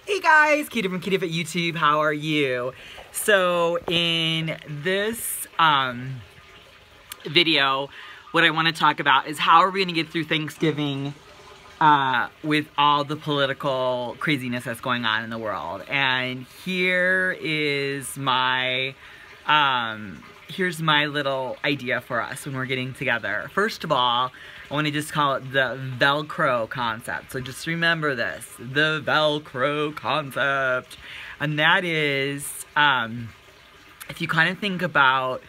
Hey guys, Katie from KatieFit YouTube, how are you? So in this video, what I want to talk about is how are we going to get through Thanksgiving with all the political craziness that's going on in the world. And here is my here's my little idea for us when we're getting together. First of all, I want to just call it the Velcro concept. So just remember this, the Velcro concept. And that is, if you kind of think about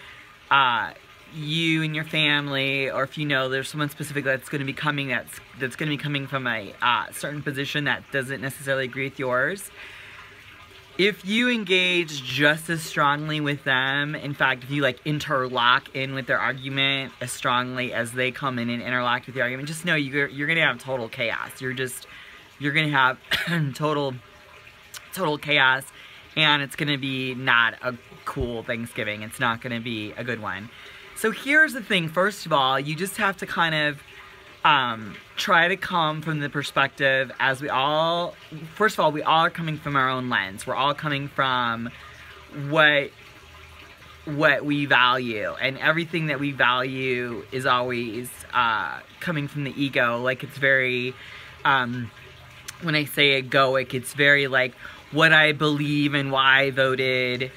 you and your family, or if you know there's someone specific that's going to be coming, that's going to be coming from a certain position that doesn't necessarily agree with yours. If you engage just as strongly with them, in fact, if you like interlock in with their argument as strongly as they come in and interlock with the argument, just know you're gonna have total chaos. You're gonna have total chaos, and it's gonna be not a cool Thanksgiving. It's not gonna be a good one. So here's the thing. First of all, you just have to kind of try to come from the perspective as we all, first of all, we all are coming from our own lens. We're all coming from what we value, and everything that we value is always coming from the ego. Like, it's very, when I say egoic, it's very like what I believe and why I voted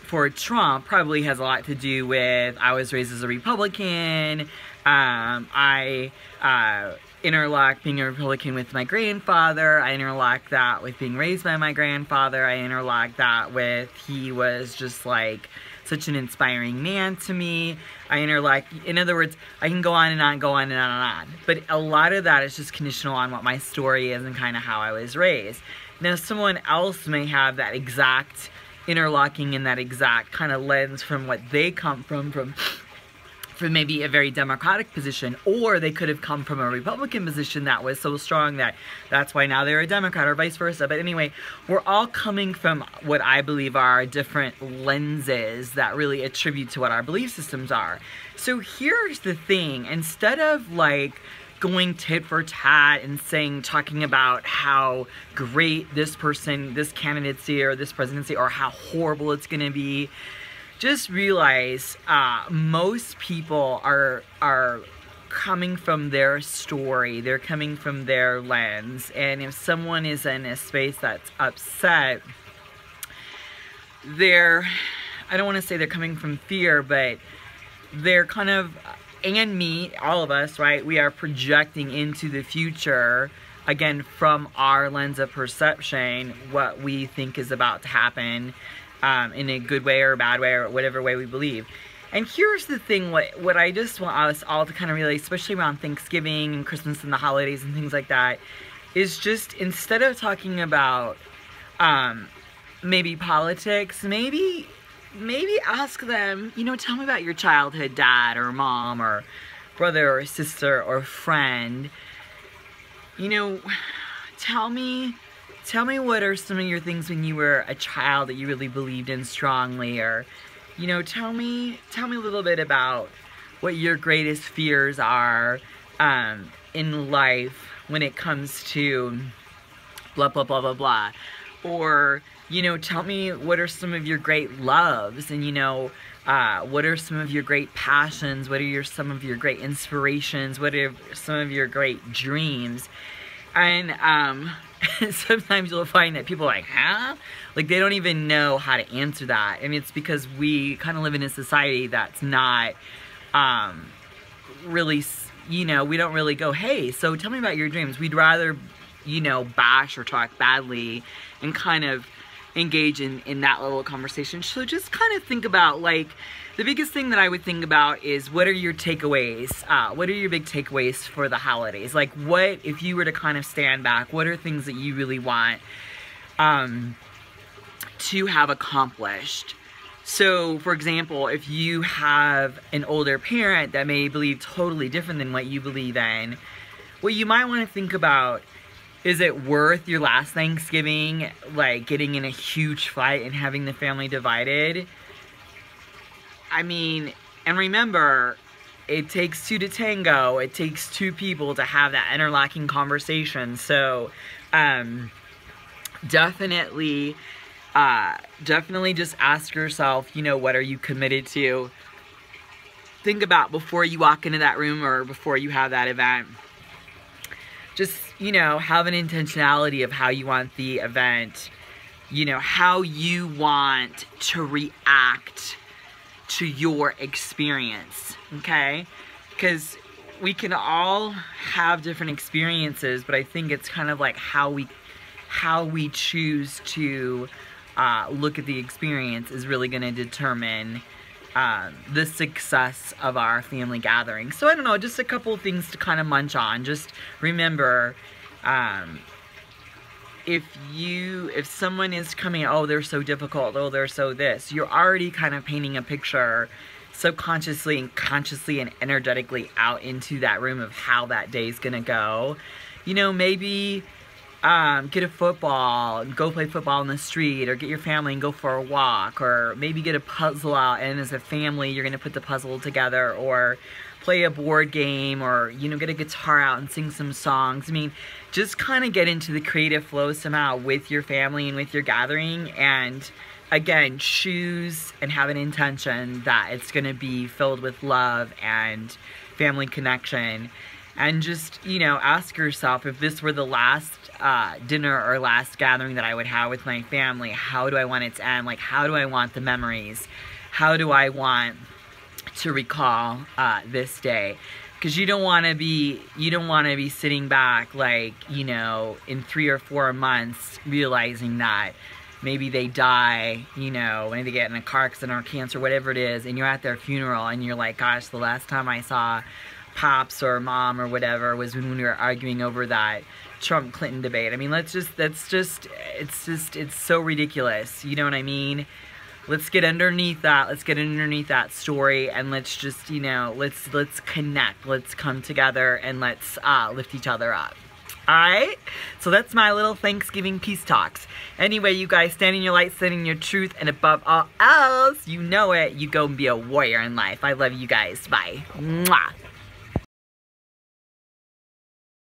for Trump probably has a lot to do with I was raised as a Republican. I interlock being a Republican with my grandfather. I interlock that with being raised by my grandfather. I interlock that with he was just like such an inspiring man to me. I interlock, in other words, I can go on and on, go on and on and on. But a lot of that is just conditional on what my story is and kind of how I was raised. Now, someone else may have that exact interlocking in that exact kind of lens from what they come from maybe a very democratic position, or they could have come from a Republican position that was so strong that that's why now they're a Democrat, or vice versa. But anyway, we're all coming from what I believe are different lenses that really attribute to what our belief systems are. So here's the thing, instead of like going tit for tat and talking about how great this person, this candidacy or this presidency, or how horrible it's gonna be, just realize most people are coming from their story. They're coming from their lens. And if someone is in a space that's upset, I don't want to say they're coming from fear, but they're kind of, and me, all of us, right? We are projecting into the future, again, from our lens of perception, what we think is about to happen. In a good way or a bad way or whatever way we believe. And here's the thing, what I just want us all to kind of realize, especially around Thanksgiving and Christmas and the holidays and things like that, is just instead of talking about maybe politics, maybe ask them, you know, tell me about your childhood dad or mom or brother or sister or friend. You know, tell me what are some of your things when you were a child that you really believed in strongly, or, you know, tell me a little bit about what your greatest fears are in life when it comes to blah, blah, blah, blah, blah. Or, you know, tell me what are some of your great loves, and, you know, what are some of your great passions, what are some of your great inspirations, what are some of your great dreams. And sometimes you'll find that people are like, huh? Like, they don't even know how to answer that. And it's because we kind of live in a society that's not really, you know, we don't really go, hey, so tell me about your dreams. We'd rather, you know, bash or talk badly and kind of engage in that little conversation. So just kind of think about, like, the biggest thing that I would think about is, what are your takeaways? What are your big takeaways for the holidays? Like, what, if you were to kind of stand back, what are things that you really want to have accomplished? So, for example, if you have an older parent that may believe totally different than what you believe in, what you might want to think about, is it worth your last Thanksgiving, like, getting in a huge fight and having the family divided? I mean, and remember, it takes two to tango. It takes two people to have that interlocking conversation. So, definitely just ask yourself, you know, what are you committed to? Think about before you walk into that room or before you have that event. Just, you know, have an intentionality of how you want the event, you know, how you want to react to your experience, okay? Because we can all have different experiences, but I think it's kind of like how we choose to look at the experience is really going to determine the success of our family gathering. So I don't know, just a couple of things to kind of munch on. Just remember, if someone is coming, oh, they're so difficult, oh, they're so this, you're already kind of painting a picture subconsciously and consciously and energetically out into that room of how that day's gonna go. You know, maybe get a football and go play football in the street, or get your family and go for a walk, or maybe get a puzzle out and as a family you're gonna put the puzzle together, or play a board game, or, you know, get a guitar out and sing some songs. I mean, just kind of get into the creative flow somehow with your family and with your gathering, and again, choose and have an intention that it's gonna be filled with love and family connection. And just, you know, ask yourself, if this were the last dinner or last gathering that I would have with my family, how do I want it to end? Like, how do I want the memories? How do I want to recall this day? Because you don't want to be sitting back, like, you know, in 3 or 4 months realizing that maybe they die, you know, when they get in a car accident or cancer, whatever it is, and you're at their funeral and you're like, gosh, the last time I saw Pops or Mom or whatever was when we were arguing over that Trump-Clinton debate. I mean, it's so ridiculous, you know what I mean? Let's get underneath that, let's get underneath that story, and let's just, you know, let's connect, let's come together, and let's lift each other up. Alright? So that's my little Thanksgiving peace talks. Anyway, you guys, stand in your light, stand in your truth, and above all else, you know it, you go and be a warrior in life. I love you guys. Bye. Mwah.